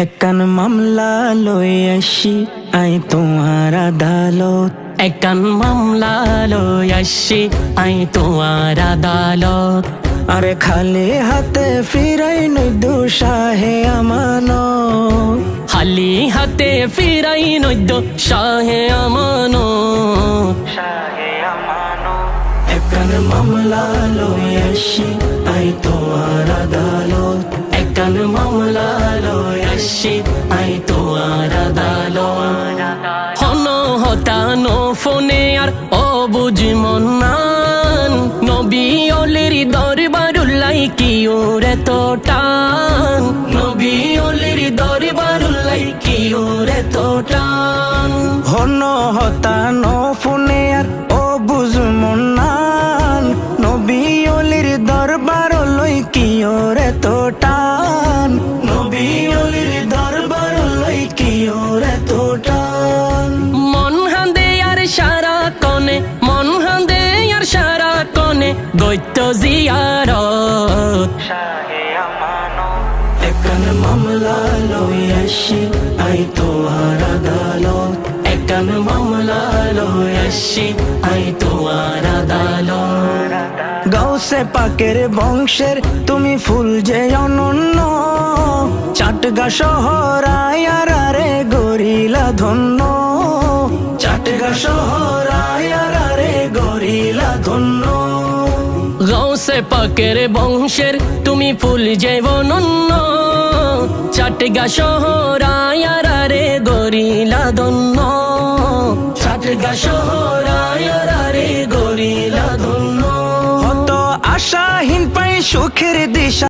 একখান মামলা লই আসি আই তোমার আদালত। একখান মামলা লই আসি আই তোমার আদালত। আরে খালি হাতে ফিরাই নই দুঃসাহে আমানত। খালি হাতে ফিরাই নদ্য শাহে আমানত। একখান মামলা লই আসি আই তোমার আদালত। একখান মামলা লই আসি আই তোমার আদালত। হন হতানো ফোনে আর অবুঝ মন্নান, নবী অলির দরবারুল্লাই কি ওরে তো টান। নবী অলির দরবারুল্লাই কি ওরে তো টান। হন হতানো ফোনে আর ও বুঝমন নান, নবী অলির দরবার লই কি ওরে তো টান। নবী অলির দরবার লই কি ওরে তো টান। মন হান্দে আর সারা কনে, মন হান্দে আর সারা কনে গৈত্য জিয়ারত। একখান মামলা লই আসি আই তোমার আদালত। একখান মামলা লই আসি আই তোমার আদালত। গাউসে পাকের বংশের তুমি ফুল যে অনন্য, চাটগা শহর আয়ার রে গরিলা ধন্য। চাটগা শহর আয়ার রে গরিলা ধন্য। গৌসে পাকের বংশের তুমি ফুল যে অনন্য, চাটগা শহর আয়ার রে গরিলা ধন্য। চাটগা শহর আয়ার রে গরিলা ধন্য। হত আশাহীন পাই সুখের দিশা